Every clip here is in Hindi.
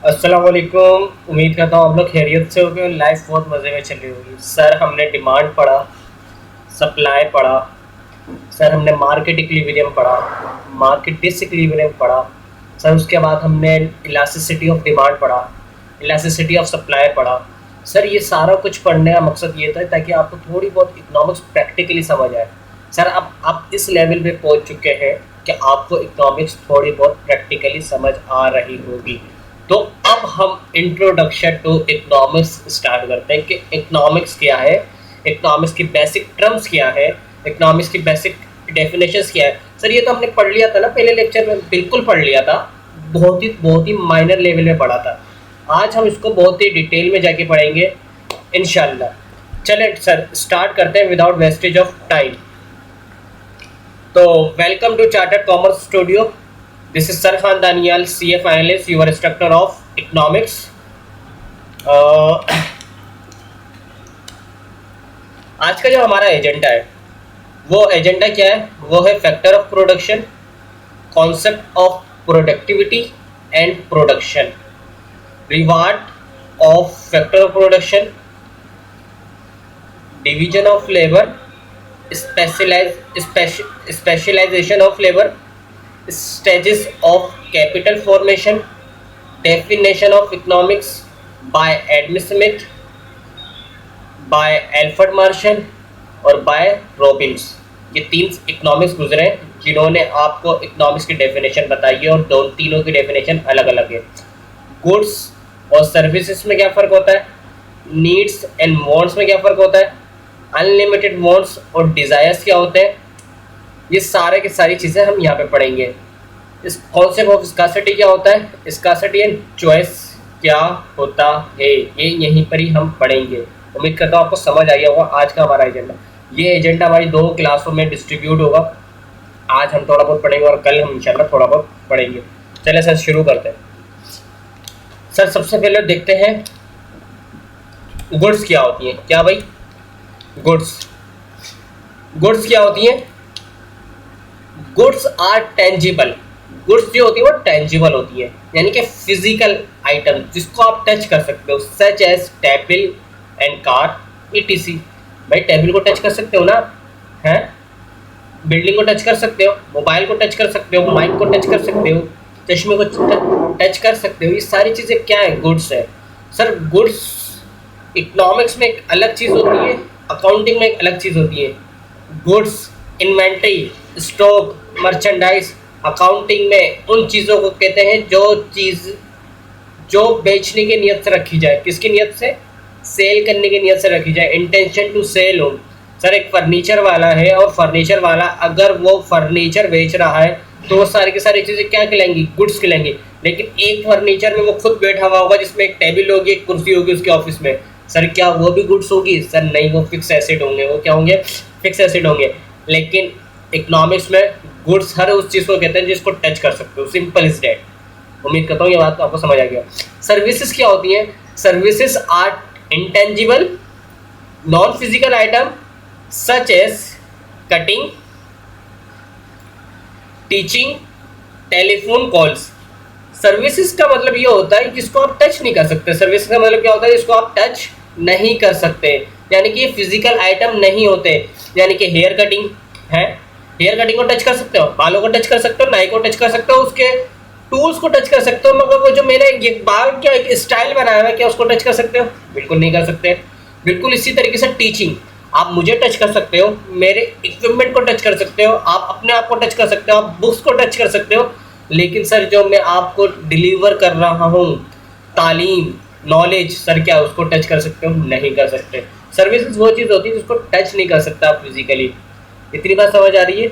अस्सलाम वालेकुम। उम्मीद करता हूँ आप लोग खैरियत से होंगे और लाइफ बहुत मज़े में चल रही होगी। सर हमने डिमांड पढ़ा, सप्लाई पढ़ा, सर हमने मार्केट इक्विलिब्रियम पढ़ा, मार्केट डिसइक्विलिब्रियम पढ़ा, सर उसके बाद हमने इलास्टिसिटी ऑफ डिमांड पढ़ा, इलास्टिसिटी ऑफ सप्लाई पढ़ा। सर ये सारा कुछ पढ़ने का मकसद ये था ताकि आपको थोड़ी बहुत इकोनॉमिक्स प्रैक्टिकली समझ आए। सर अब आप इस लेवल पे पहुंच चुके हैं कि आपको इकोनॉमिक्स थोड़ी बहुत प्रैक्टिकली समझ आ रही होगी। तो अब हम इंट्रोडक्शन टू इकोनॉमिक्स स्टार्ट करते हैं कि इकोनॉमिक्स क्या है, इकोनॉमिक्स की बेसिक टर्म्स क्या है, इकोनॉमिक्स की बेसिक डेफिनेशंस क्या है। सर ये तो हमने पढ़ लिया था ना पहले लेक्चर में, बिल्कुल पढ़ लिया था, बहुत ही माइनर लेवल में पढ़ा था। आज हम इसको बहुत ही डिटेल में जाके पढ़ेंगे इंशाल्लाह। चलें सर स्टार्ट करते हैं विदाउट वेस्टेज ऑफ टाइम। तो welcome to chartered commerce studio. This is sir Khan Daniyal, CA finalist, your instructor of economics. आज का जो हमारा एजेंडा है वो एजेंडा क्या है? वो है factor of production, concept of productivity and production, reward of factor of production, division of labour, specialisation of labour, stages of capital formation, definition of economics by Adam Smith, by Alfred Marshall और by रॉबिन्स। ये तीन इकोनॉमिक्स गुजरे हैं जिन्होंने आपको इकोनॉमिक्स की डेफिनेशन बताई है और तीनों की डेफिनेशन अलग अलग है। गुड्स और सर्विसेज में क्या फ़र्क होता है, नीड्स एंड वांट्स में क्या फ़र्क होता है, अनलिमिटेड वांट्स और डिज़ायर्स क्या होते हैं, ये सारे की सारी चीज़ें हम यहाँ पे पढ़ेंगे। इस कॉन्सेप्ट ऑफ स्कार्सिटी क्या होता है, स्कार्सिटी एंड चॉइस क्या होता है, ये यहीं पर ही हम पढ़ेंगे। उम्मीद करता हूँ आपको समझ आ गया होगा आज का हमारा एजेंडा। ये एजेंडा हमारी 2 क्लासों में डिस्ट्रीब्यूट होगा। आज हम थोड़ा बहुत पढ़ेंगे और कल हम इंशाल्लाह थोड़ा बहुत पढ़ेंगे। चलिए सर शुरू करते हैं। सर सबसे पहले देखते हैं गुड्स क्या होती हैं। क्या भाई? गुड्स क्या होती हैं? Goods are tangible. गुड्स जो होती है वो टेंजिबल होती है, यानी कि फिजिकल आइटम जिसको आप टच कर सकते हो, such as table and car ETC। भाई टेबल को टच कर सकते हो ना, हैं? बिल्डिंग को टच कर सकते हो, मोबाइल को टच कर सकते हो, माइक को टच कर सकते हो, चश्मे को टच कर सकते हो। ये सारी चीज़ें क्या है? गुड्स है। सर गुड्स इकोनॉमिक्स में एक अलग चीज़ होती है, अकाउंटिंग में एक अलग चीज़ होती है। Goods inventory, stock, merchandise. Accounting में उन चीज़ों को कहते हैं जो बेचने की नियत से रखी जाए। किसकी नियत से? सेल करने की नियत से रखी जाए, इंटेंशन टू सेल हो। सर एक फर्नीचर वाला है और फर्नीचर वाला अगर वो फर्नीचर बेच रहा है तो वो सारी की सारी चीज़ें क्या कहलाएंगी? गुड्स कहलाएंगी। लेकिन एक फर्नीचर में वो खुद बैठा हुआ होगा जिसमें एक टेबल होगी, एक कुर्सी होगी उसके ऑफिस में, सर क्या वो भी गुड्स होगी? सर नहीं, वो फिक्स एसेट होंगे। वो क्या होंगे? फिक्स एसेट होंगे। लेकिन इकोनॉमिक्स में गुड्स हर उस चीज़ को कहते हैं जिसको टच कर सकते हो। Simple is that. उम्मीद करता हूँ ये बात तो आपको समझ आ गया। सर्विसेज क्या होती हैं? Services are intangible non physical item such as cutting, teaching, telephone calls. Services का मतलब ये होता है जिसको आप टच नहीं कर सकते। सर्विसेज का मतलब क्या होता है? जिसको आप टच नहीं कर सकते, यानी कि ये फिजिकल आइटम नहीं होते। यानी कि हेयर कटिंग है, हेयर कटिंग को टच कर सकते हो, बालों को टच कर सकते हो, नाई को टच कर सकते हो, उसके टूल्स को टच कर सकते हो, मगर वो जो मैंने ये बाल क्या एक स्टाइल बनाया हुआ है क्या उसको टच कर सकते हो? बिल्कुल नहीं कर सकते। बिल्कुल इसी तरीके से टीचिंग, आप मुझे टच कर सकते हो, मेरे इक्विपमेंट को टच कर सकते हो, आप अपने आप को टच कर सकते हो, आप बुक्स को टच कर सकते हो। लेकिन सर जो मैं आपको डिलीवर कर रहा हूँ तालीम, नॉलेज, सर क्या उसको टच कर सकते हो? नहीं कर सकते। सर्विसेज वो चीज़ होती है जिसको टच नहीं कर सकता आप फिजिकली। इतनी बात समझ आ रही है?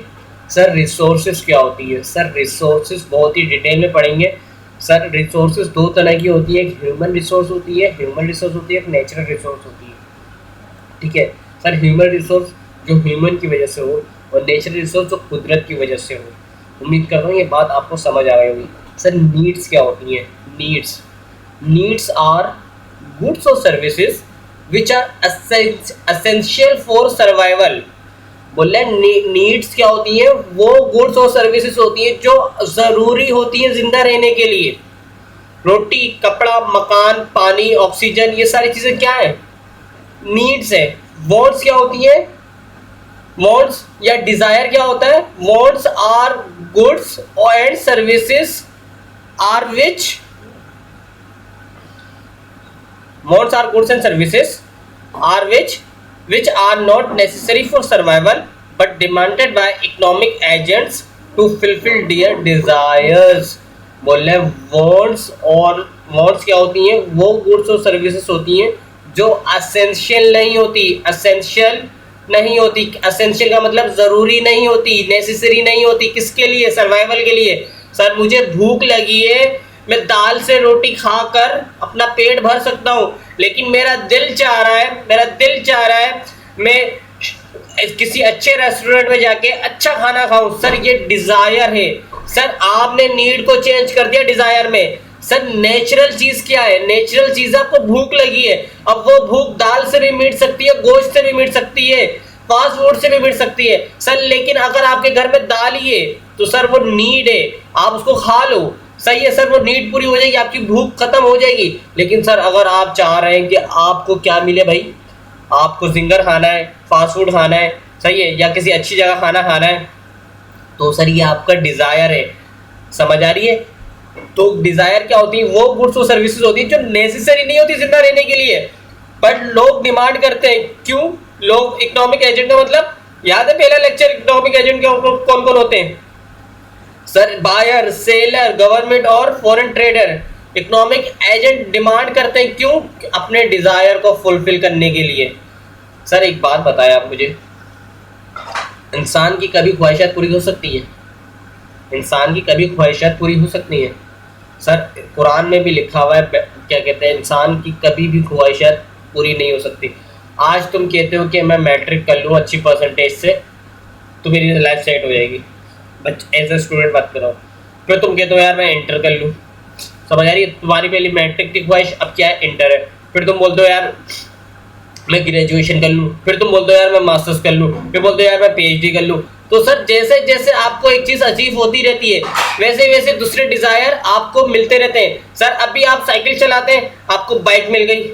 सर रिसोर्सेज क्या होती है? सर रिसोर्सेज बहुत ही डिटेल में पढ़ेंगे। सर रिसोर्सेज 2 तरह की होती है, एक ह्यूमन रिसोर्स होती है, एक नेचुरल रिसोर्स होती है। ठीक है सर, ह्यूमन रिसोर्स जो ह्यूमन की वजह से हो और नेचुरल रिसोर्स जो कुदरत की वजह से हो। उम्मीद करता हूँ ये बात आपको समझ आ गई होगी। सर नीड्स क्या होती हैं? नीड्स आर गुड्स और services which are essential for survival. बोले नीड्स क्या होती है? वो गुड्स और सर्विसेज होती है जो ज़रूरी होती है ज़िंदा रहने के लिए। रोटी, कपड़ा, मकान, पानी, ऑक्सीजन, ये सारी चीजें क्या है? नीड्स है। वॉन्ट्स क्या होती है? वॉन्ट्स या डिजायर क्या होता है? Wants are goods and services are which wants are goods and services are which are not necessary for survival but demanded by economic agents to fulfill their desires। बोल रहे wants, और wants क्या होती हैं? वो goods और services होती हैं जो essential नहीं होती। essential नहीं होती, essential का मतलब जरूरी नहीं होती, necessary नहीं होती। किसके लिए? सर्वाइवल के लिए। सर मुझे भूख लगी है, मैं दाल से रोटी खाकर अपना पेट भर सकता हूँ, लेकिन मेरा दिल चाह रहा है मैं किसी अच्छे रेस्टोरेंट में जाके अच्छा खाना खाऊं। सर ये डिजायर है। सर आपने नीड को चेंज कर दिया डिजायर में। सर नेचुरल चीज क्या है? नेचुरल चीज आपको भूख लगी है। अब वो भूख दाल से भी मिट सकती है, गोश्त से भी मिट सकती है, फास्ट फूड से भी मिट सकती है। सर लेकिन अगर आपके घर में दाल ही है तो सर वो नीड है, आप उसको खा लो, सही है सर, वो नीड पूरी हो जाएगी, आपकी भूख खत्म हो जाएगी। लेकिन सर अगर आप चाह रहे हैं कि आपको क्या मिले भाई, आपको जिंगर खाना है, फास्ट फूड खाना है, सही है, या किसी अच्छी जगह खाना खाना है, तो सर ये आपका डिजायर है। समझ आ रही है? तो डिजायर क्या होती है? वो गुड्स और सर्विसेज होती है जो नेसेसरी नहीं होती जिंदा रहने के लिए, बट लोग डिमांड करते हैं। क्यों? लोग, इकोनॉमिक एजेंट का मतलब याद है पहला लेक्चर, इकोनॉमिक एजेंट के कौन कौन होते हैं? सर बायर, सेलर, गवर्नमेंट और foreign trader. Economic agent demand करते हैं क्यों? अपने डिजायर को फुलफिल करने के लिए। सर एक बात बताएं आप मुझे, इंसान की कभी ख्वाहिशात पूरी हो सकती है? इंसान की कभी ख्वाहिशात पूरी हो सकती है? सर कुरान में भी लिखा हुआ है, क्या कहते हैं, इंसान की कभी भी ख्वाहिशात पूरी नहीं हो सकती। आज तुम कहते हो कि मैं मैट्रिक कर लूँ अच्छी परसेंटेज से तो मेरी लाइफ सेट हो जाएगी, एज ए स्टूडेंट बात कर रहा हूँ। फिर तुम कहते हो यार मैं इंटर कर लूँ, समझ आ रही है? तुम्हारी पहली मैट्रिक की ख्वाहिश, अब क्या है? इंटर है। फिर तुम बोलते हो यार मैं ग्रेजुएशन कर लूँ, फिर तुम बोलते हो यार मैं मास्टर्स कर लूँ, फिर बोलते हो यार मैं पीएचडी कर लूँ। तो सर जैसे जैसे आपको एक चीज़ अचीव होती रहती है वैसे वैसे दूसरे डिज़ायर आपको मिलते रहते हैं। सर अभी आप साइकिल चलाते हैं, आपको बाइक मिल गई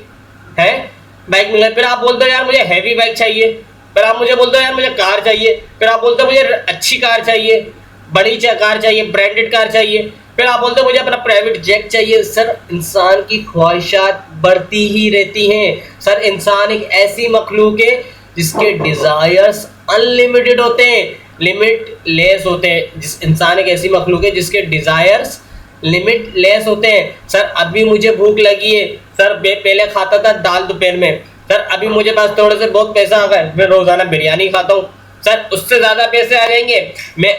है, बाइक मिल गई, फिर आप बोलते हो यार मुझे हैवी बाइक चाहिए, फिर आप मुझे बोलते हो यार मुझे कार चाहिए, फिर आप बोलते हो मुझे अच्छी कार चाहिए, बड़ी कार चाहिए, ब्रांडेड कार चाहिए, फिर आप बोलते हो मुझे अपना प्राइवेट जेट चाहिए। सर इंसान की ख्वाहिशात बढ़ती ही रहती हैं। सर इंसान एक ऐसी मखलूक है जिसके डिजायर्स अनलिमिटेड होते हैं, लिमिट लेस होते हैं। जिस इंसान एक ऐसी मखलूक है जिसके डिजायर्स लिमिट लेस होते हैं। सर अभी मुझे भूख लगी है, सर पहले खाता था दाल दोपहर में, सर अभी मुझे पास थोड़े से बहुत पैसा आ गया, मैं रोजाना बिरयानी खाता हूँ। सर उससे ज़्यादा पैसे आ जाएंगे, मैं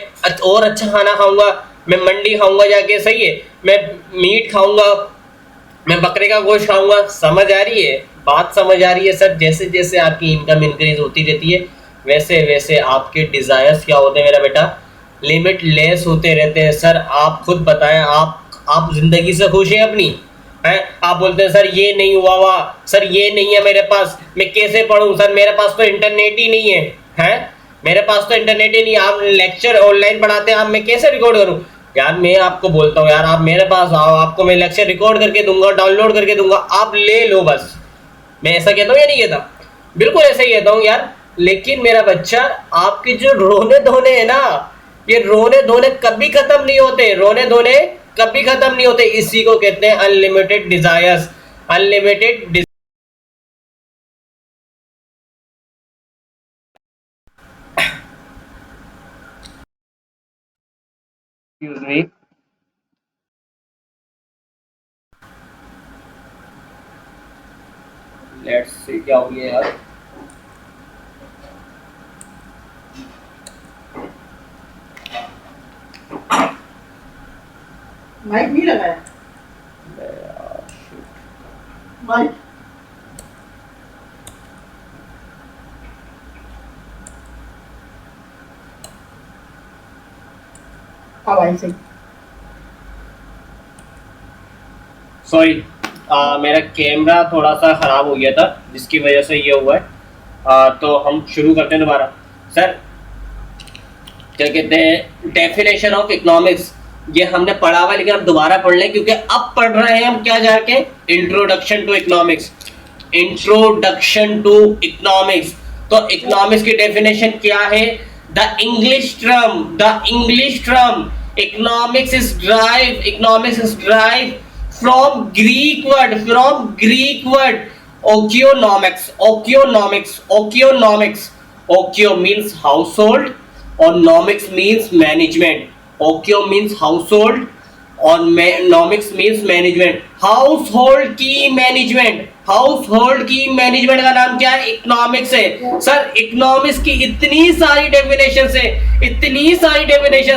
और अच्छा खाना खाऊंगा, मैं मंडी खाऊंगा जाके, सही है, मैं मीट खाऊंगा, मैं बकरे का गोश्त खाऊंगा। समझ आ रही है बात? समझ आ रही है? सर जैसे जैसे आपकी इनकम इंक्रीज होती रहती है वैसे वैसे आपके डिज़ायर्स क्या होते हैं मेरा बेटा? लिमिट लेस होते रहते हैं। सर आप खुद बताएं, आप ज़िंदगी से खुश हैं अपनी? हैं? आप बोलते हैं सर ये नहीं हुआ हुआ, सर ये नहीं है मेरे पास, मैं कैसे पढ़ूं? सर मेरे पास तो इंटरनेट ही नहीं है, हैं? मेरे पास तो इंटरनेट ही नहीं, आप लेक्चर ऑनलाइन पढ़ाते हैं, आप मैं कैसे रिकॉर्ड करूं? यार मैं आपको बोलता हूँ यार आप मेरे पास आओ, आपको मैं लेक्चर रिकॉर्ड करके दूंगा, डाउनलोड करके दूंगा, आप ले लो बस। मैं ऐसा कहता हूँ या नहीं कहता? बिल्कुल ऐसा ही कहता हूँ यार। लेकिन मेरा बच्चा आपके जो रोने धोने है ना, ये रोने धोने कभी खत्म नहीं होते, रोने धोने कभी खत्म नहीं होते। इसी को कहते हैं unlimited desires, unlimited. Excuse me. Let's see क्या हो गया यार। माइक नहीं लगाया माइक। सॉरी मेरा कैमरा थोड़ा सा ख़राब हो गया था जिसकी वजह से ये हुआ है। तो हम शुरू करते हैं दोबारा। सर क्या कहते हैं, डेफिनेशन ऑफ इकोनॉमिक्स। ये हमने पढ़ा हुआ है, लेकिन अब दोबारा पढ़ लें क्योंकि अब पढ़ रहे हैं हम क्या जाके, introduction to economics. Introduction to economics. तो इकोनॉमिक्स की डेफिनेशन क्या है? The English term economics is drive from Greek word oikos means household और nomics means management. Oikos means household और नॉमिक्स मीन्स मैनेजमेंट। हाउसहोल्ड की मैनेजमेंट का नाम क्या है? इकोनॉमिक्स है। सर इकोनॉमिक्स की इतनी सारी डेफिनेशन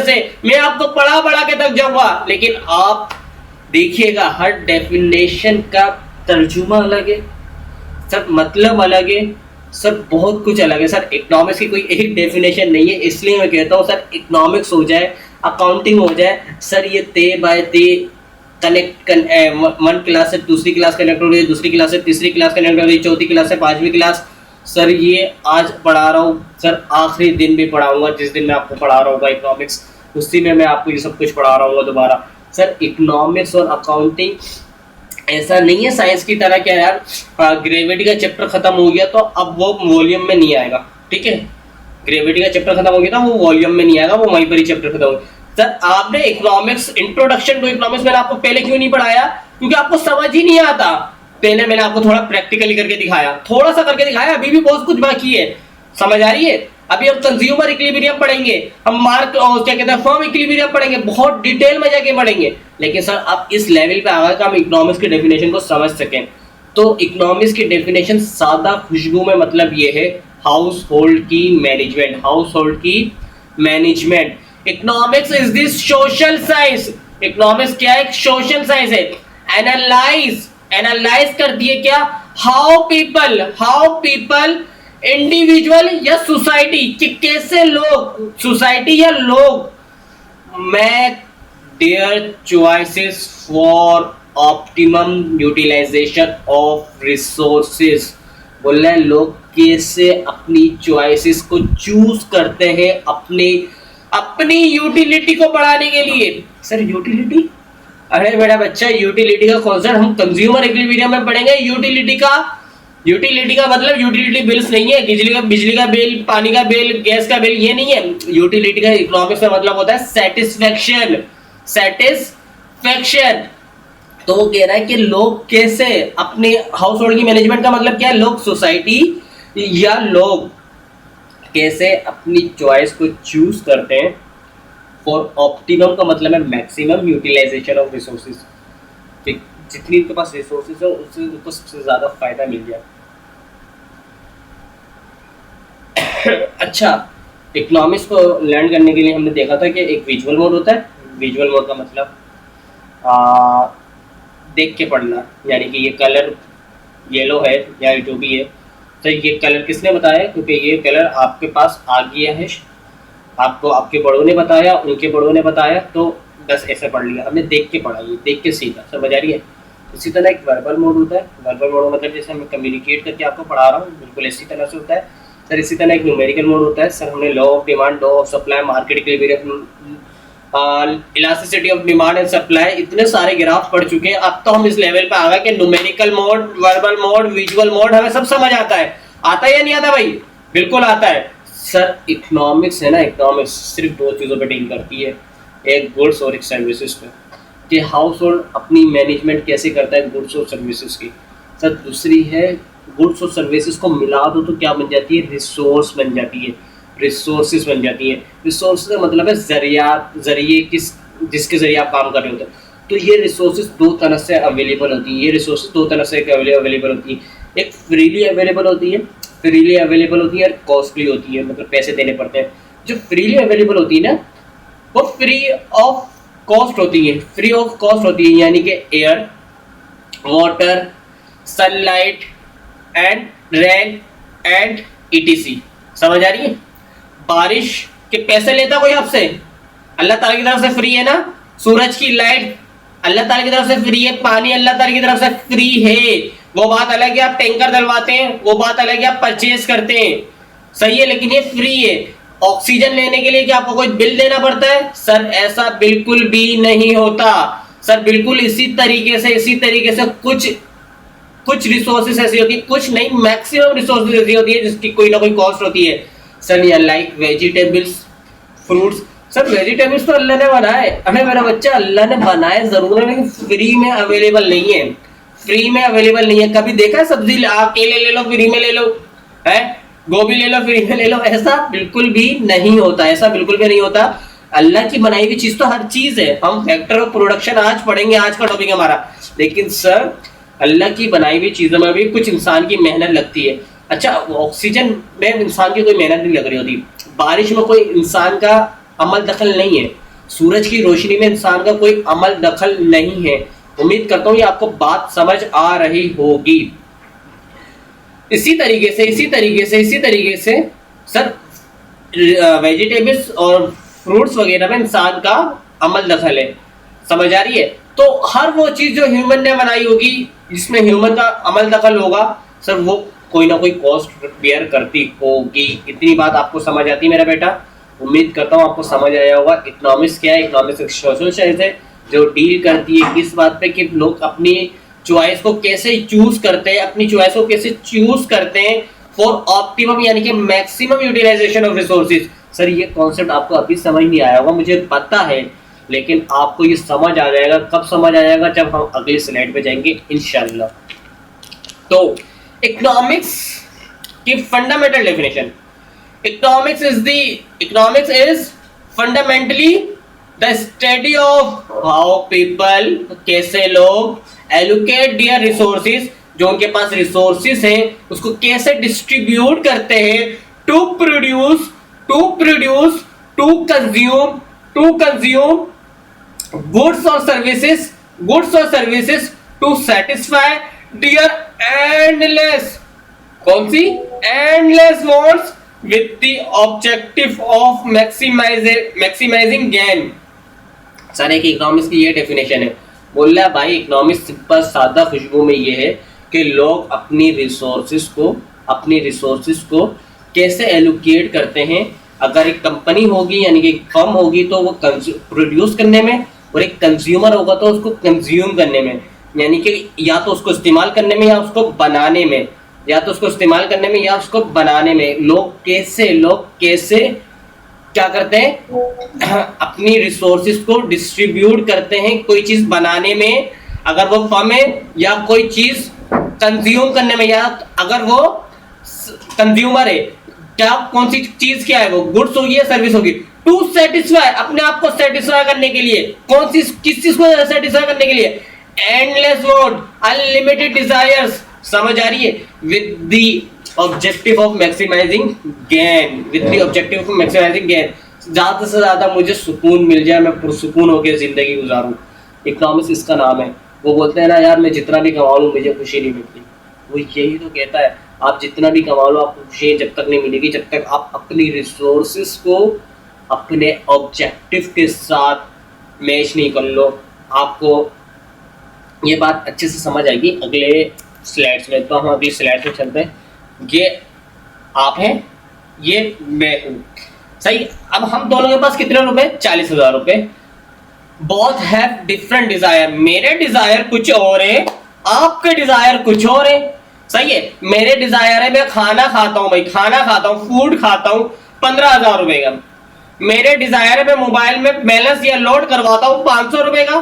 है, मैं आपको पढ़ा के थक जाऊंगा, लेकिन आप देखिएगा हर डेफिनेशन का तर्जुमा अलग है सर, मतलब अलग है सर, बहुत कुछ अलग है सर। इकोनॉमिक्स की कोई एक डेफिनेशन नहीं है, इसलिए मैं कहता हूँ सर इकोनॉमिक्स हो जाए, अकाउंटिंग हो जाए सर, ये ते बाय ते कनेक्ट वन क्लास से दूसरी क्लास कनेक्ट हो रही है, दूसरी क्लास से तीसरी क्लास कनेक्ट हो रही है, चौथी क्लास से पांचवी क्लास। सर ये आज पढ़ा रहा हूँ सर, आखिरी दिन भी पढ़ाऊंगा, जिस दिन मैं आपको पढ़ा रहा हूँ इकोनॉमिक्स, उसी में मैं आपको ये सब कुछ पढ़ा रहा हूँ दोबारा। सर इकोनॉमिक्स और अकाउंटिंग ऐसा नहीं है साइंस की तरह क्या यार, ग्रेविटी का चैप्टर खत्म हो गया तो अब वो वॉल्यूम में नहीं आएगा, ठीक है? ग्रेविटी का चैप्टर खत्म हो गया था, वो वॉल्यूम में नहीं आएगा, वो वहीं पर ही चैप्टर खत्म हो गया। सर आपने इकोनॉमिक्स, इंट्रोडक्शन टू इकोनॉमिक्स मैंने आपको पहले क्यों नहीं पढ़ाया? क्योंकि आपको समझ ही नहीं आता। पहले मैंने आपको थोड़ा प्रैक्टिकली करके दिखाया, थोड़ा सा करके दिखाया, अभी भी बहुत कुछ बाकी है, समझ आ रही है? अभी हम कंज्यूमर इक्विलिब्रियम पढ़ेंगे, हम क्या कहते हैं फर्म इक्विलिब्रियम पढ़ेंगे, बहुत डिटेल में जाके पढ़ेंगे। लेकिन सर आप इस लेवल पे आ गए कि हम इकोनॉमिक्स की डेफिनेशन को समझ सकें। तो इकोनॉमिक्स की डेफिनेशन सादा खुशबू में मतलब ये है, हाउस होल्ड की management. Economics is this social science. Economics क्या है? सोशल साइंस है। एनालाइज कर दिए क्या? हाउ पीपल इंडिविजुअल या सोसाइटी, कि कैसे लोग, सोसाइटी या लोग make their choices for optimum utilisation of resources. बोल रहे हैं लोग कैसे अपनी चॉइसेस को चूज करते हैं अपनी यूटिलिटी को बढ़ाने के लिए। सर यूटिलिटी, अरे मेरा बच्चा यूटिलिटी का कॉन्सेप्ट हम कंज्यूमर इक्विलिब्रियम में पढ़ेंगे। यूटिलिटी का मतलब यूटिलिटी बिल्स नहीं है, बिजली का बिल, पानी का बिल, गैस का बिल, ये नहीं है। यूटिलिटी का इकोनॉमिक्स में मतलब होता है सेटिस्फैक्शन। तो वो कह रहा है कि लोग कैसे अपने हाउस होल्ड की मैनेजमेंट का मतलब क्या है? लोग, सोसाइटी या लोग कैसे अपनी चॉइस को चूज करते हैं फॉर ऑप्टिमम का मतलब है मैक्सिमम यूटिलाइजेशन ऑफ रिसोर्सेज, जितनी उनके पास रिसोर्सेज है उससे उनको सबसे ज्यादा फायदा मिल जाए। अच्छा, इकोनॉमिक्स को लर्न करने के लिए हमने देखा था कि एक विजुअल मोड होता है। विजुअल मोड का मतलब देख के पढ़ना, यानी कि ये कलर येलो है या जो भी है, तो ये कलर किसने बताया? क्योंकि ये कलर आपके पास आ गया है, आपको आपके बड़ों ने बताया, उनके बड़ों ने बताया, तो बस ऐसे पढ़ लिया हमने, देख के पढ़ा, ये देख के सीखा, समझ आ रही है? इसी तरह एक वर्बल मोड होता है। वर्बल मोड मतलब जैसे मैं कम्युनिकेट करके आपको पढ़ा रहा हूँ, बिल्कुल इसी तरह से होता है सर। इसी तरह एक न्यूमेरिकल मोड होता है सर। हमने law of demand, law of supply, market equilibrium, elasticity of demand and supply, इतने सारे ग्राफ पढ़ चुके हैं। अब तो हम इस लेवल पे आ गए कि numerical mode, verbal mode, visual mode हमें सब समझ आता है। आता है या नहीं आता भाई? बिल्कुल आता है सर। इकोनॉमिक्स है ना, इकोनॉमिक्स सिर्फ दो चीज़ों पे डील करती है, एक गुड्स और एक सर्विसेज पे, कि हाउस होल्ड अपनी मैनेजमेंट कैसे करता है गुड्स और सर्विसेज की। सर दूसरी है, गुड्स और सर्विसेज को मिला दो तो क्या बन जाती है? रिसोर्स बन जाती है, रिसोर्सेज बन जाती है। रिसोर्स का मतलब है जरिए जिसके जरिए आप काम कर रहे होते हैं। तो ये रिसोर्सेज दो तरह से अवेलेबल होती है। ये रिसोर्सेज दो तरह से अवेलेबल होती है। एक फ्रीली अवेलेबल होती है, और कॉस्टली होती है, मतलब पैसे देने पड़ते हैं। जो फ्रीली अवेलेबल होती है ना, वो फ्री ऑफ कॉस्ट होती है, यानी कि air, water, sunlight and rain and etc. समझ आ रही है? बारिश के पैसे लेता कोई आपसे? अल्लाह ताला की तरफ से फ्री है ना। सूरज की लाइट अल्लाह ताला की तरफ से फ्री है, पानी अल्लाह ताला की तरफ से फ्री है। वो बात अलग है आप टैंकर डलवाते हैं, वो बात अलग है आप परचेज करते हैं, सही है, लेकिन ये फ्री है। ऑक्सीजन लेने के लिए क्या आपको कोई बिल देना पड़ता है? सर ऐसा बिल्कुल भी नहीं होता सर, बिल्कुल इसी तरीके से कुछ रिसोर्सेज ऐसी होती है, कुछ नहीं मैक्सिमम रिसोर्सेज ऐसी होती है जिसकी कोई ना कोई कॉस्ट होती है सर। या like vegetables, fruits. Sir vegetables तो अल्लाह ने बनाए, अरे मेरा बच्चा, अल्लाह ने बनाए जरूर है, लेकिन फ्री में अवेलेबल नहीं है, फ्री में अवेलेबल नहीं है। कभी देखा है सब्जी केले ले लो फ्री में ले लो, है गोभी ले लो फ्री में ले लो? ऐसा बिल्कुल भी नहीं होता, ऐसा बिल्कुल भी नहीं होता। अल्लाह की बनाई हुई चीज तो हर चीज है। हम फैक्टर ऑफ प्रोडक्शन आज पढ़ेंगे, आज का टॉपिक हमारा। लेकिन सर अल्लाह की बनाई हुई चीजों में भी कुछ इंसान की मेहनत लगती है। अच्छा, ऑक्सीजन में इंसान की कोई मेहनत नहीं लग रही होती, बारिश में कोई इंसान का अमल दखल नहीं है, सूरज की रोशनी में इंसान का कोई अमल दखल नहीं है। उम्मीद करता हूं ये आपको बात समझ आ रही होगी। इसी तरीके से सर वेजिटेबल्स और फ्रूट्स वगैरह में इंसान का अमल दखल है, समझ आ रही है? तो हर वो चीज जो ह्यूमन ने बनाई होगी, जिसमें ह्यूमन का अमल दखल होगा, सर वो कोई ना कोई कॉस्ट बेयर करती होगी। इतनी बात आपको समझ आती है मेरा बेटा? उम्मीद करता हूँ आपको समझ आया होगा। इकोनॉमिक्स क्या है? इकोनॉमिक्स एक सोशल साइंस है जो डील करती है इस बात पे कि लोग अपनी चॉइस को कैसे चूज करते हैं, अपनी चॉइस को कैसे चूज करते हैं फॉर ऑप्टिमम यानी कि maximum utilisation of resources. Sir ये कॉन्सेप्ट आपको अभी समझ नहीं आया होगा, मुझे पता है, लेकिन आपको ये समझ आ जाएगा। कब समझ आ जाएगा? जब हम अगली स्लाइड पे जाएंगे इंशाल्लाह। तो इकोनॉमिक्स की fundamental definition, economics is fundamentally the study of how people, कैसे लोग allocate their resources, जो उनके पास रिसोर्सेज हैं उसको कैसे डिस्ट्रीब्यूट करते हैं to produce to consume goods or services to satisfy their endless wants with the objective of maximizing gain। Sir एक इकोनॉमिक्स की ये डेफिनेशन है। बोल रहा भाई इकोनॉमिक्स सिंपल सादा खुशबू में ये है कि लोग अपनी रिसोर्सेज को कैसे एलोकेट करते हैं। अगर एक कंपनी होगी यानी कि एक फर्म होगी तो वो प्रोड्यूस करने में, और एक कंज्यूमर होगा तो उसको कंज्यूम करने में, यानी कि या तो उसको इस्तेमाल करने में या उसको बनाने में, लोग कैसे क्या करते हैं, अपनी रिसोर्सेज को डिस्ट्रीब्यूट करते हैं कोई चीज बनाने में, अगर वो फर्म है, या कोई चीज कंज्यूम करने में, या अगर वो कंज्यूमर है, क्या कौन सी चीज क्या है, वो गुड्स होगी या सर्विस होगी, टू सेटिस्फाई, अपने आप को सेटिस्फाई करने के लिए। किस चीज को सेटिस्फाई करने के लिए? एंडलेस वांट, अनलिमिटेड डिजायर्स, समझ आ रही है? With the objective of maximising gain, ज्यादा से ज्यादा मुझे सुकून मिल जाए, मैं पुरसुकून होकर जिंदगी गुजारूं। इकोनॉमिक्स इसका नाम है। वो बोलते हैं ना यार मैं जितना भी कमा लूं मुझे खुशी नहीं मिलती, वो यही तो कहता है आप जितना भी कमा लो आपको खुशी जब तक नहीं मिलेगी जब तक आप अपनी रिसोर्सेज को अपने ऑब्जेक्टिव के साथ मैच नहीं कर लो। आपको ये बात अच्छे से समझ आएगी अगले स्लाइड्स में। तो हम अगली स्लाइड में चलते हैं। ये आप हैं, ये मैं हूँ, सही। अब हम दोनों के पास कितने रुपए? 40,000 रुपए। Both have different desire. मेरे डिजायर कुछ और है, आपके डिजायर कुछ और है, सही है। मेरे डिजायर है मैं खाना खाता हूँ, फूड खाता हूँ 15,000 रुपए का। मेरे डिजायर है मैं मोबाइल में बैलेंस या लोड करवाता हूँ 500 रुपए का,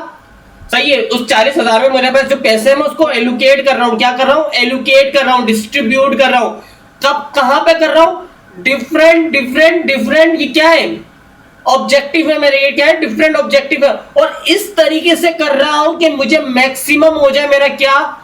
सही है। उस 40,000 में मेरे पास जो पैसे है मैं उसको एलोकेट कर रहा हूँ। क्या कर रहा हूँ? एलोकेट कर रहा हूँ, डिस्ट्रीब्यूट कर रहा हूँ। कब कहां पे कर रहा हूँ? डिफरेंट ये क्या है? ऑब्जेक्टिव है मेरे, ये क्या है? डिफरेंट ऑब्जेक्टिव है। और इस तरीके से कर रहा हूं कि मुझे मैक्सिमम हो जाए मेरा क्या?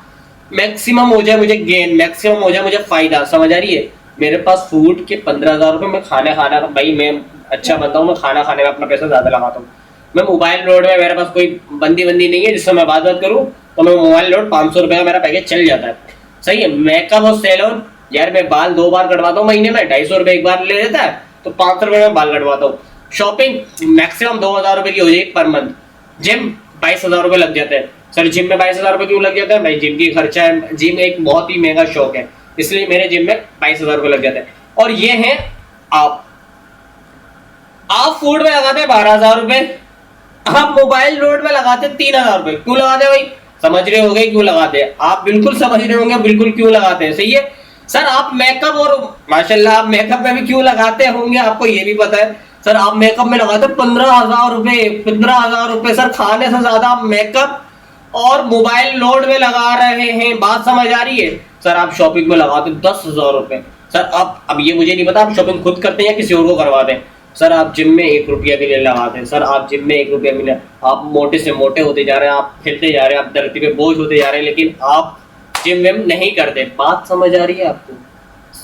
मैक्सिमम हो जाए मुझे गेन, मैक्सिमम हो जाए मुझे फायदा, समझ आ रही है? मेरे पास फूड के 15,000 रुपए, मैं खाना भाई मैं अच्छा बनता हूँ, मैं खाना खाने में अपना पैसा ज्यादा लगाता हूँ। मैं मोबाइल लोड में मेरे पास कोई बंदी नहीं है जिससे मैं बात करूँ, तो मैं मोबाइल लोड 500 रुपए का मेरा पैकेज चल जाता है, सही है। मेकअप और सैलून, यार मैं बाल 2 बार कटवाता हूँ महीने में, 250 रुपए एक बार ले लेता है, तो 500 रुपए में बाल कटवाता हूँ। शॉपिंग मैक्सिमम 2,000 रुपए की हो जाएगी पर मंथ। जिम 22,000 रुपए लग जाते हैं। सर जिम में 22,000 रुपए क्यों लग जाता है? भाई जिम की खर्चा है, जिम एक बहुत ही महंगा शौक है, इसलिए मेरे जिम में 22,000 रुपए लग जाते हैं। और ये है आप, आप फूड में लगाते हैं 12,000 रुपए, आप मोबाइल रोड में लगाते हैं 3,000 रुपए। क्यों लगाते हैं भाई? समझ रहे होंगे क्यों लगाते हैं, आप बिल्कुल समझ रहे होंगे बिल्कुल क्यों लगाते हैं, सही है। सर आप मेकअप और माशाल्लाह आप मेकअप में भी क्यों लगाते होंगे, आपको ये भी पता है। सर आप मेकअप में लगाते हैं 15,000 रुपए, 15,000 रुपए। सर खाने से ज्यादा आप मेकअप और मोबाइल लोड में लगा रहे हैं, बात समझ आ रही है। सर आप शॉपिंग में लगाते 10,000 रुपए। सर अब ये मुझे नहीं पता आप शॉपिंग खुद करते हैं या किसी और को करवाते हैं। सर आप जिम में 1 रुपया भी नहीं लगाते हैं, सर आप जिम में 1 रुपया भी नहीं, आप मोटे से मोटे होते जा रहे हैं, आप फिरते जा रहे हैं, आप धरती पे बोझ होते जा रहे हैं, लेकिन आप जिम विम नहीं करते। बात समझ आ रही है आपको?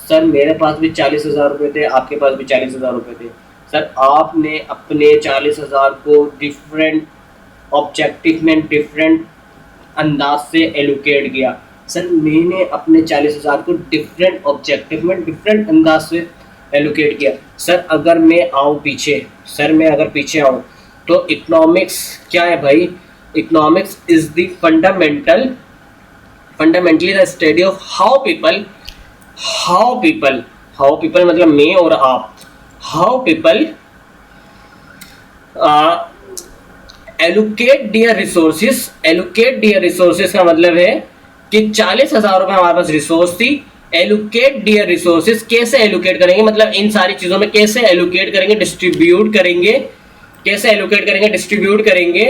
सर मेरे पास भी 40,000 रुपये थे, आपके पास भी 40,000 रुपये थे। सर आपने अपने 40,000 को डिफरेंट ऑब्जेक्टिव में डिफरेंट अंदाज से एलोकेट किया। सर मैंने अपने 40,000 को डिफरेंट ऑब्जेक्टिव में डिफरेंट अंदाज से एलोकेट किया। सर अगर मैं आऊँ पीछे, सर मैं अगर पीछे आऊँ तो इकोनॉमिक्स क्या है भाई? Economics is the fundamentally the study of how people मतलब मैं और आप, how people allocate their resources का मतलब है कि 40,000 रुपए हमारे पास रिसोर्स थी। एलोकेट दियर रिसोर्सेज कैसे एलोकेट करेंगे, मतलब इन सारी चीजों में कैसे एलोकेट करेंगे, डिस्ट्रीब्यूट करेंगे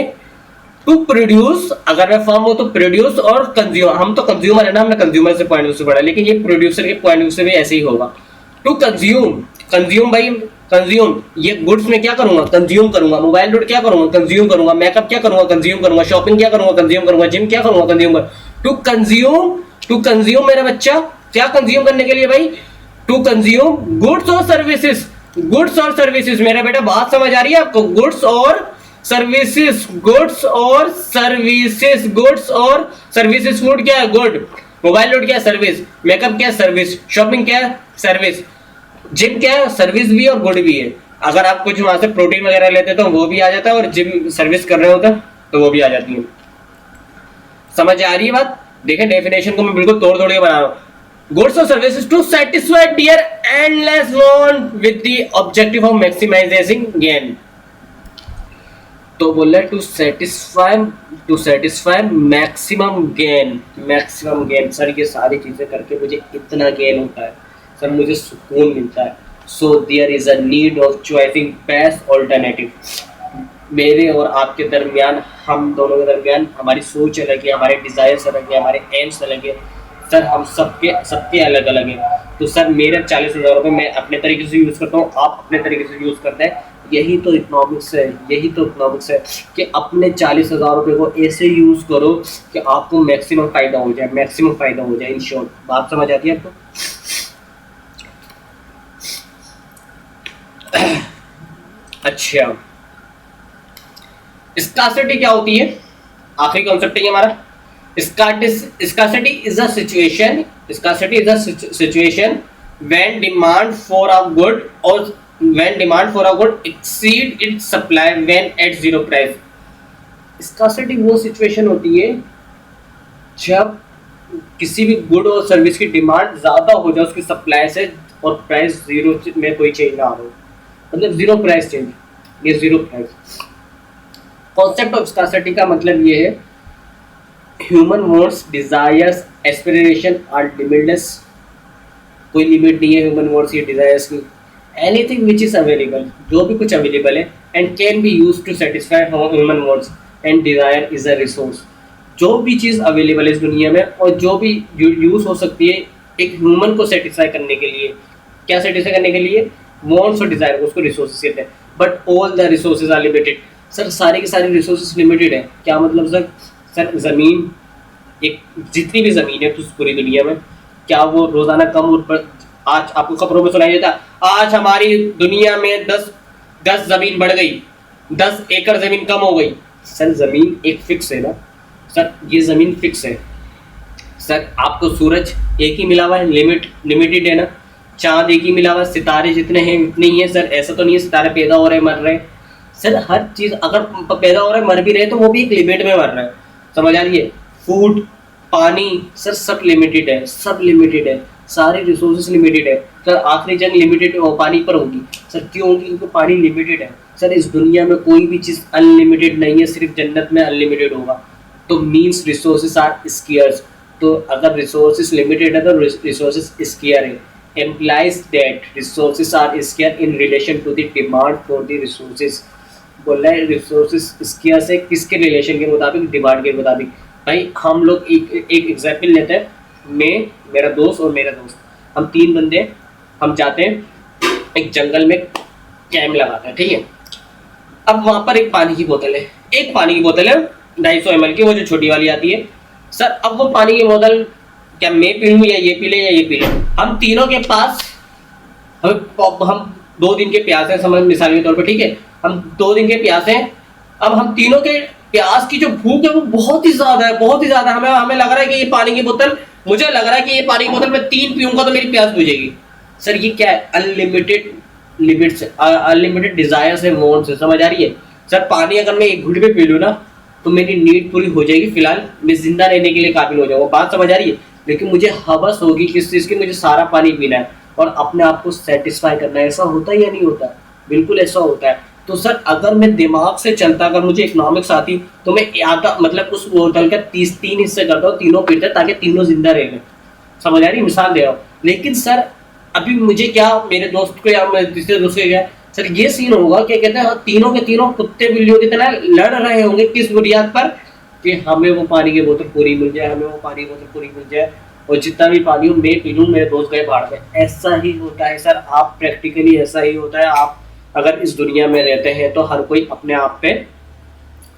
टू प्रोड्यूस। अगर मैं फर्म हूं तो प्रोड्यूस और कंज्यूमर, हम तो कंज्यूमर है ना, हमने कंज्यूमर से पॉइंट ऑफ व्यू से पढ़ा, लेकिन ये प्रोड्यूसर के पॉइंट ऑफ व्यू से भी ऐसे ही होगा। टू कंज्यूम भाई, कंज्यूम ये गुड्स में क्या करूंगा? कंज्यूम करूंगा। मोबाइल रोड क्या करूंगा? कंज्यूम करूंगा। मेकअप क्या करूंगा? कंज्यूम करूंगा। शॉपिंग क्या करूंगा? कंज्यूम करूंगा। जिम क्या करूंगा? कंज्यूम करूंगा। टू कंज्यूम मेरा बच्चा क्या कंज्यूम करने के लिए भाई? टू कंज्यूम गुड्स और सर्विसेज। मेरा बेटा बात समझ आ रही है आपको? गुड्स और सर्विसेज। फूड क्या है? गुड। मोबाइल लोड क्या है? सर्विस। मेकअप क्या है? सर्विस। शॉपिंग क्या है? सर्विस। जिम क्या है? सर्विस भी और गुड भी है। अगर आप कुछ वहां से प्रोटीन वगैरह लेते तो वो भी आ जाता है, और जिम सर्विस कर रहे होते तो वो भी आ जाती है। समझ आ रही है बात? देखें डेफिनेशन को मैं बिल्कुल तोड़ के बना रहा हूँ। गुड्स और services to satisfy their endless want with the objective of maximising gain. तो बोल रहा है to satisfy maximum gain. Sir ये सारी चीजें करके मुझे इतना गेन होता है, सर मुझे सुकून मिलता है। So there is a need of choicing best alternative. मेरे और आपके दरमियान, हम दोनों के दरमियान हमारी सोच अलग है, हमारे डिजायर्स अलग है, हमारे एम्स अलग है। सर हम सबके अलग अलग हैं। तो सर मेरे 40,000 रुपये मैं अपने तरीके से यूज़ करता हूँ, आप अपने तरीके से यूज़ करते हैं। यही तो इकोनॉमिक्स है कि अपने 40,000 रुपये को ऐसे यूज़ करो कि आपको मैक्सिमम फ़ायदा हो जाए। इन शॉर्ट बात समझ आती है आपको? अच्छा, स्कार्सिटी क्या होती है? आखिरी कॉन्सेप्ट है हमारा। Scarcity is a situation when demand for a good exceed its supply when at zero price. Scarcity वो सिचुएशन होती है जब किसी भी गुड और सर्विस की डिमांड ज्यादा हो जाए उसकी सप्लाई से, और प्राइस जीरो में कोई चेंज ना हो, मतलब जीरो प्राइस चेंज, ये zero price. Concept of scarcity का मतलब ये है human wants, desires, aspiration are limitless. कोई लिमिट नहीं है ह्यूमन वांट्स या डिजायर्स की। एनीथिंग विच इज अवेलेबल, जो भी कुछ अवेलेबल है, and can be used to satisfy human wants and desire is a resource. जो भी चीज़ अवेलेबल है इस दुनिया में और जो भी यूज हो सकती है एक ह्यूमन को सेटिस्फाई करने के लिए, क्या सेटिस्फाई करने के लिए? वांट्स और डिजायर को, उसको रिसोर्सेज कहते हैं। But all the resources are limited. Sir सारी की सारी रिसोर्सेज लिमिटेड है। क्या मतलब सर? सर ज़मीन, एक जितनी भी ज़मीन है पूरी दुनिया में, क्या वो रोज़ाना कम और आज आपको खबरों में सुनाई देता आज हमारी दुनिया में 10 ज़मीन बढ़ गई, 10 एकड़ ज़मीन कम हो गई? सर ज़मीन एक फिक्स है ना सर, ये ज़मीन फिक्स है। सर आपको सूरज एक ही मिला हुआ है, लिमिटेड है ना। चाँद एक ही मिला हुआ है, सितारे जितने हैं उतने ही हैं। सर ऐसा तो नहीं है सितारे पैदा हो रहे हैं मर रहे हैं। सर हर चीज़ अगर पैदा हो रहा है मर भी रहे तो वो भी एक लिमिट में मर रहा है। समझ आ रही है? फूड, पानी, सर सब लिमिटेड है। सारे रिसोर्सेज लिमिटेड है सर। आखिरी जंग लिमिटेड पानी पर होगी सर। क्यों होगी? क्योंकि पानी लिमिटेड है सर। इस दुनिया में कोई भी चीज़ अनलिमिटेड नहीं है, सिर्फ जन्नत में अनलिमिटेड होगा। तो मीन्स रिसोर्सेज आर स्केयर्स। तो अगर रिसोर्सेज लिमिटेड है तो रिसोर्सेज स्केयर है। Implies that resources are scarce in relation to the demand for the resources. बोल रहा है रिसोर्सेज स्केयर से किसके रिलेशन के मुताबिक? डिमांड के मुताबिक। भाई हम लोग एक एग्जाम्पल लेते हैं, मैं, मेरा दोस्त और मेरा दोस्त, हम 3 बंदे, हम जाते हैं एक जंगल में, कैंप लगाते हैं, ठीक है। अब वहां पर एक पानी की बोतल है, 250 ml की, वो जो छोटी वाली आती है सर। अब वो पानी की बोतल क्या मैं पी लूँ या ये पी ले या ये पी ले? हम तीनों के पास, हम 2 दिन के प्यास है, समझ मिसाल के तौर पर, ठीक है। हम 2 दिन के प्यास हैं। अब हम तीनों के प्यास की जो भूख है वो बहुत ही ज्यादा है, बहुत ही ज्यादा। हमें लग रहा है कि ये पानी की बोतल, मुझे लग रहा है कि ये पानी की बोतल मैं 3 पीऊंगा तो मेरी प्यास बुझेगी सर। ये क्या है? अनलिमिटेड लिमिट्स, अनलिमिटेड डिजायर्स है, वांट्स है, समझ आ रही है सर। पानी अगर मैं एक घुट पे पी लूँ ना तो मेरी नीड पूरी हो जाएगी, फिलहाल मैं जिंदा रहने के लिए काबिल हो जाऊंगा, बात समझ आ रही है। लेकिन मुझे हवस होगी किस चीज़ की? मुझे सारा पानी पीना है और अपने आप को सेटिस्फाई करना है। ऐसा होता है या नहीं होता? बिल्कुल ऐसा होता है। तो सर अगर मैं दिमाग से चलता, अगर मुझे इकोनॉमिक्स आती तो मैं आधा मतलब उस बोतल का 3 हिस्से करता हूँ, तीनों पीते ताकि तीनों जिंदा रह लें, समझ आ रही है? मिसाल दे रहा हूँ। लेकिन सर अभी मुझे क्या, मेरे दोस्त को या मैं दूसरे दोस्त को क्या सर, ये सीन होगा क्या कहते हैं, तीनों के तीनों कुत्ते बिल्लियों की तरह लड़ रहे होंगे। किस बुनियाद पर? कि हमें वो पानी की बोतल पूरी मिल जाए, हमें वो पानी की बोतल पूरी मिल जाए, और जितना भी पानी हो मैं पी लूँ, मेरे दोस्त गए बाहर में। ऐसा ही होता है सर, आप प्रैक्टिकली ऐसा ही होता है। आप अगर इस दुनिया में रहते हैं तो हर कोई अपने आप पे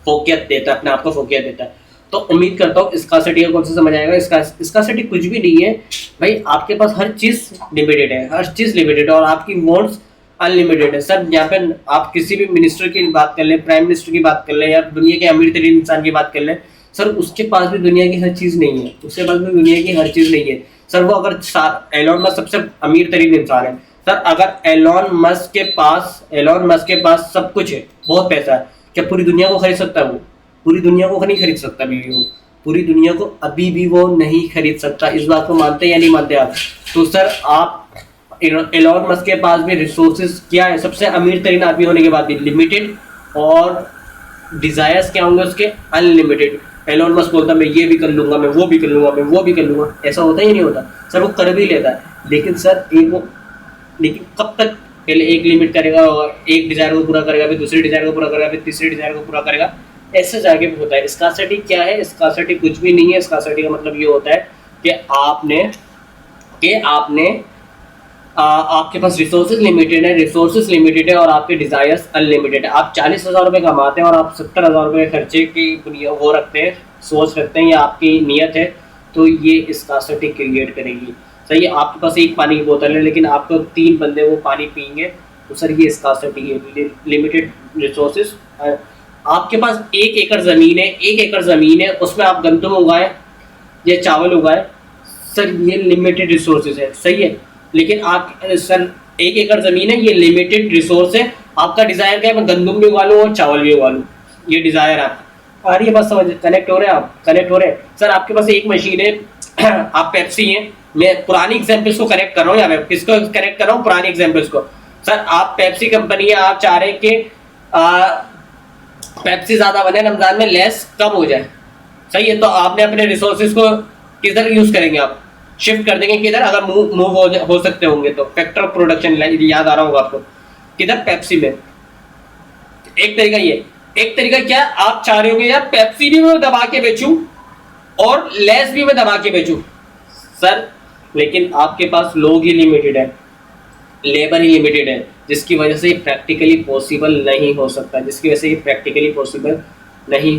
फोकियत देता है, अपने आप को फोकियत देता है। तो उम्मीद करता हूँ स्कार्सिटी का कॉन्सेप्ट समझ आएगा। स्कार्सिटी कुछ भी नहीं है भाई, आपके पास हर चीज लिमिटेड है, हर चीज लिमिटेड है, और आपकी वांट्स अनलिमिटेड है सर। यहाँ पे आप किसी भी मिनिस्टर की बात कर लें, प्राइम मिनिस्टर की बात कर लें, या दुनिया के अमीर तरीन इंसान की बात कर लें सर, उसके पास भी दुनिया की हर चीज नहीं है, उसके पास भी दुनिया की हर चीज नहीं है सर। वो अगर एलोन मस्क सबसे अमीर तरीन इंसान है सर, अगर एलोन मस्क के पास सब कुछ है, बहुत पैसा है, क्या पूरी दुनिया को खरीद सकता है? वो पूरी दुनिया को नहीं खरीद सकता अभी भी। वो पूरी दुनिया को अभी भी वो नहीं खरीद सकता। इस बात को मानते हैं या नहीं मानते आप? तो सर आप, एलोन मस्क के पास भी रिसोर्सेज क्या है? सबसे अमीर तरीन आदमी होने के बाद भी लिमिटेड, और डिजायर्स क्या होंगे उसके? अनलिमिटेड। एलोन मस्क बोलता मैं ये भी कर लूंगा, मैं वो भी कर लूंगा, मैं वो भी कर लूंगा। ऐसा होता ही नहीं होता सर, वो कर भी लेता है। लेकिन सर लेकिन कब तक? पहले एक लिमिट करेगा और एक डिजायर को पूरा करेगा, फिर दूसरे डिजायर को पूरा करेगा, फिर तीसरे डिजायर को पूरा करेगा, ऐसे जाके भी होता है। स्कार्सिटी क्या है? स्कार्सिटी कुछ भी नहीं है। स्कार्सिटी का मतलब ये होता है कि आपने आपके पास रिसोर्सेज लिमिटेड है और आपके डिजायर्स अनलिमिटेड है। आप 40,000 रुपये कमाते हैं और आप 70,000 रुपये खर्चे की बुनियाद वो रखते हैं, सोच रखते हैं, या आपकी नीयत है, तो ये स्कार्सिटी क्रिएट करेगी। सही है, आपके पास एक पानी की बोतल है लेकिन आपको 3 बंदे वो पानी पियेंगे, तो सर ये स्कार्सिटी है, लिमिटेड रिसोर्सेज। आपके पास 1 एकड़ ज़मीन है, उसमें आप गंदम उगाएं या चावल उगाएं, सर ये लिमिटेड रिसोर्सेज है, सही है। लेकिन आप सर 1 एकड़ ज़मीन है, ये लिमिटेड रिसोर्स है, आपका डिज़ायर क्या है? मैं गंदम भी उगा लूँ और चावल भी उगा लूँ, ये डिज़ायर है आपका। आ रही है बात समझ? कनेक्ट हो रहे हैं सर। आपके पास एक मशीन है, आप पेप्सी हैं, मैं पुरानी एग्जाम्पल्स को करेक्ट कर रहा हूँ, या किसको करेक्ट कर रहा हूँ? पुरानी एग्जाम्पल्स को। सर आप पेप्सी कंपनी है, आप चाह रहे हैं कि पेप्सी ज़्यादा बने, रमज़ान में लेस कम हो जाए, सही है। तो आपने अपने रिसोर्सेज को किधर यूज़ करेंगे? आप शिफ्ट कर देंगे किधर? अगर मूव हो सकते होंगे तो फैक्टर ऑफ प्रोडक्शन याद आ रहा होगा आपको, किधर? पेप्सी में। एक तरीका ये, एक तरीका क्या? आप चाह रहे होंगे यार पेप्सी भी मैं दबा के बेचूं और लेस भी मैं दबा के बेचूं सर, लेकिन आपके पास लोग ही लिमिटेड है, लेबर ही लिमिटेड है, जिसकी वजह से प्रैक्टिकली पॉसिबल नहीं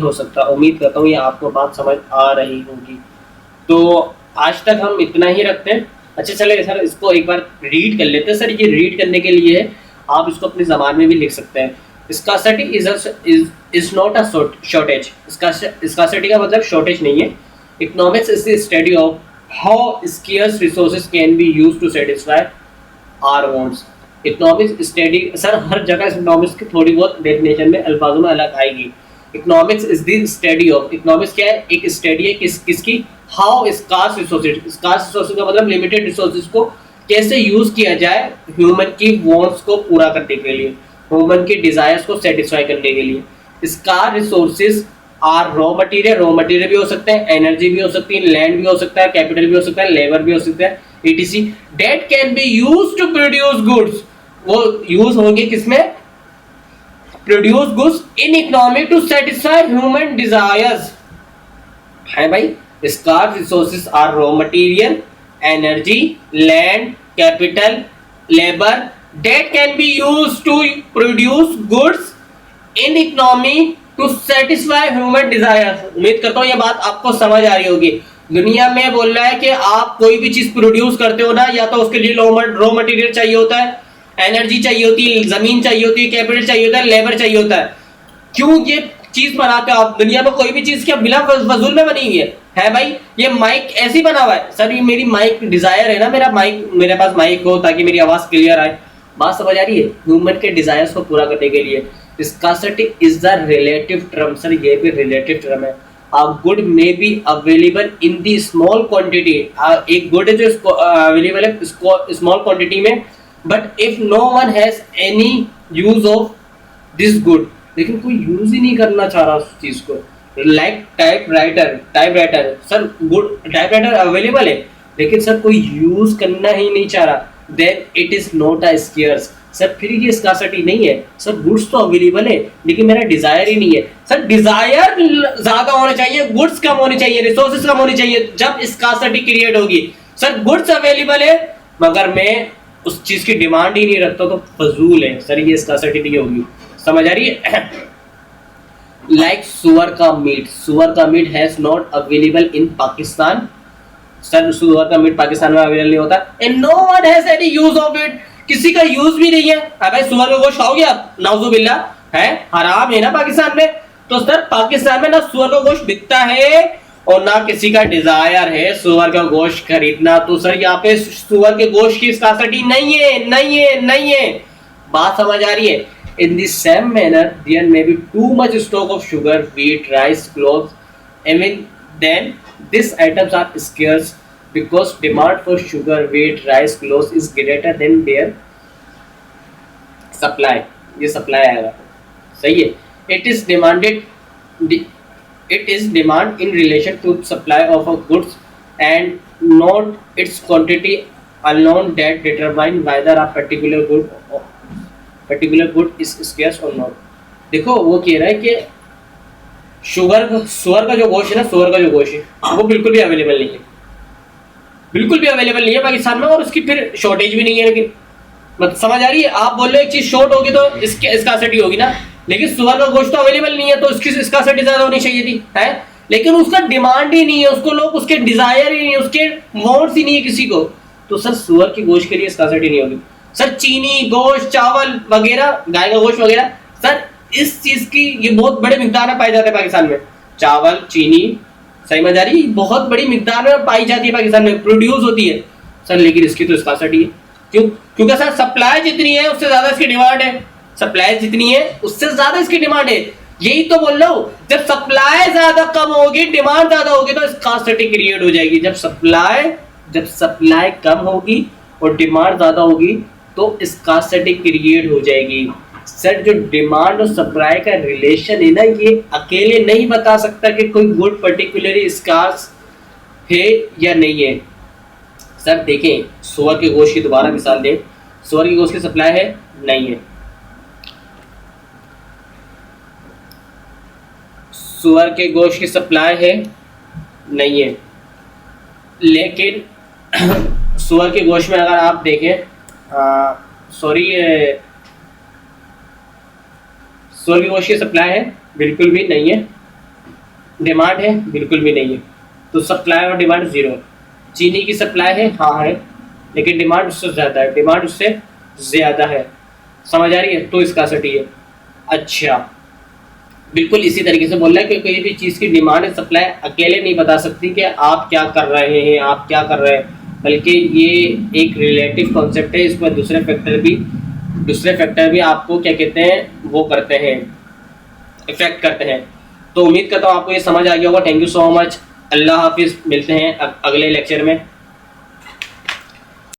हो सकता। उम्मीद करता हूँ ये आपको बात समझ आ रही होगी। तो आज तक हम इतना ही रखते हैं। अच्छा चले सर, इसको एक बार रीड कर लेते हैं। सर ये रीड करने के लिए है, आप इसको अपनी ज़बान में भी लिख सकते हैं। Scarcity is not a shortage. Scarcity का मतलब शॉर्टेज नहीं है। Economics is the study of how scarce resources can be used to satisfy our wants. Economics study, sir हर जगह इकोनॉमिक्स की थोड़ी बहुत डेफिनेशन में अल्फाजों में अलग आएगी। Economics is the study of, economics क्या है? एक स्टडी है किसकी? हाउ स्कार्स रिसोर्सेज का मतलब लिमिटेड रिसोर्सेज को कैसे यूज किया जाए ह्यूमन की वांट्स को पूरा करने के लिए, ह्यूमन की डिजायर्स को सेटिस्फाई करने के लिए। Scarce resources are raw material भी हो सकते हैं, एनर्जी भी हो सकती है, लैंड भी हो सकता है, कैपिटल भी हो सकता है, लेबर भी हो सकता है, etc that can be used to produce goods. वो यूज होंगे किसमें? Produce goods in economy to satisfy human desires है भाई। Scarce resources are raw material, energy, land, capital, labour that can be used to produce goods in economy to satisfy human desires. उम्मीद करता हूं ये बात आपको समझ आ रही होगी। दुनिया में बोल रहा है कि आप कोई भी चीज प्रोड्यूस करते हो ना, या तो उसके लिए रॉ मटेरियल चाहिए होता है, एनर्जी चाहिए होती है, जमीन चाहिए होती है, कैपिटल चाहिए होता है, लेबर चाहिए होता है। क्यों ये चीज बनाते हो आप? दुनिया में कोई भी चीज क्या बिना फजूल में बनी हुई है भाई? ये माइक ऐसी बना हुआ है सर, ये मेरी माइक डिजायर है ना, मेरे पास माइक हो ताकि मेरी आवाज क्लियर आए। बात समझ आ रही है? ह्यूमन के डिजायर्स को पूरा करने के लिए scarcity is the relative term. Sir ये भी रिलेटिव टर्म है। A good may be available in the small quantity। एक गुड है जो अवेलेबल है स्मॉल क्वांटिटी में, but if no one has any use of this good, लेकिन कोई यूज ही नहीं करना चाह रहा उस चीज को। Like typewriter sir, good typewriter available है लेकिन सर कोई यूज करना ही नहीं चाह रहा, then it is not a scarce. Sir फिर ये स्कार्सिटी नहीं है। सर गुड्स तो अवेलेबल है लेकिन मेरा डिजायर ही नहीं है। सर डिजायर ज्यादा होना चाहिए, गुड्स कम होनी चाहिए, रिसोर्सेज कम होनी चाहिए, जब स्कार्सिटी क्रिएट होगी। सर गुड्स अवेलेबल है मगर मैं उस चीज की डिमांड ही नहीं रखता तो फजूल है। सर ये स्कार्सिटी नहीं होगी। समझ आ रही है? लाइक सुअर का meat has not available in Pakistan. Sir सुअर का मीट पाकिस्तान में अवेलेबल नहीं होता, and no one has any use of it. किसी का यूज भी नहीं है। भाई सुअर का गोश्त खाओगे आप? नाउजुबिल्ला है, हराम है ना पाकिस्तान में। तो सर पाकिस्तान में ना सुअर का गोश्त बिकता है और ना किसी का डिजायर है सुअर का गोश्त खरीदना। तो सर यहाँ पे सुअर के गोश्त की स्कार्सिटी नहीं है। बात समझ आ रही है? In the same manner, there may be too much stock of sugar, wheat, rice, cloves. Even then, these items are scarce because demand for sugar, wheat, rice, cloves is greater than their supply. ये supply आएगा, सही है? It is demand in relation to supply of a goods and not its quantity alone that determine whether a particular good is scarce और नॉट। देखो वो कह रहा है कि सुअर का जो गोश्त है ना, सुअर का जो गोश्त है वो बिल्कुल भी अवेलेबल नहीं है पाकिस्तान में, और उसकी फिर शॉर्टेज भी नहीं है। लेकिन मतलब समझ आ रही है? आप बोल रहे हो एक चीज शॉर्ट होगी तो इसकी स्कार्सिटी होगी ना, लेकिन सुअर का गोश्त तो अवेलेबल नहीं है तो उसकी स्कार्सिटी ज्यादा होनी चाहिए थी, है? लेकिन उसका डिमांड ही नहीं है, उसको लोग उसके डिजायर ही नहीं है, उसके वांट्स ही नहीं है किसी को। तो सर सुअर की गोश्त के लिए स्कार्सिटी नहीं होगी। सर चीनी, गोश्त, चावल वगैरह, गाय का गोश्त वगैरह, सर इस चीज की ये बहुत बड़े मिकदार में पाए जाते हैं पाकिस्तान में। चावल, चीनी, सही मजा रही, बहुत बड़ी मिकदार में पाई जाती है पाकिस्तान में, प्रोड्यूस होती है सर। लेकिन इसकी तो स्कार्सिटी है। क्यों? क्योंकि सर सप्लाई जितनी है उससे ज्यादा इसकी डिमांड है। सप्लाई जितनी है उससे ज्यादा इसकी डिमांड है। यही तो बोल रहा हूं, जब सप्लाई ज्यादा कम होगी, डिमांड ज्यादा होगी तो स्कार्सिटी क्रिएट हो जाएगी। जब सप्लाई कम होगी और डिमांड ज्यादा होगी तो स्कार्सिटी क्रिएट हो जाएगी। सर जो डिमांड और सप्लाई का रिलेशन है ना, ये अकेले नहीं बता सकता कि कोई गुड पर्टिकुलरली स्कार्स है या नहीं है। सर देखें, सुअर के गोश्त की दोबारा मिसाल दें, सुअर के गोश्त की सप्लाई है? नहीं है। सुअर के गोश्त की सप्लाई है? नहीं है। लेकिन सुअर के गोश्त में अगर आप देखें, सुअर की गोश्त की सप्लाई है? बिल्कुल भी नहीं है। डिमांड है? बिल्कुल भी नहीं है। तो सप्लाई और डिमांड जीरो। चीनी की सप्लाई है? हाँ है, लेकिन डिमांड उससे ज़्यादा है। समझ आ रही है? तो स्कार्सिटी है। अच्छा, बिल्कुल इसी तरीके से बोल रहा है कि कोई भी चीज़ की डिमांड और सप्लाई अकेले नहीं बता सकती कि आप क्या कर रहे हैं, बल्कि ये एक रिलेटिव कॉन्सेप्ट है। इसमें दूसरे फैक्टर भी आपको क्या कहते हैं, वो करते हैं, इफेक्ट करते हैं। तो उम्मीद करता हूँ आपको ये समझ आ गया होगा। Thank you so much. अल्लाह हाफिज, मिलते हैं अगले लेक्चर में।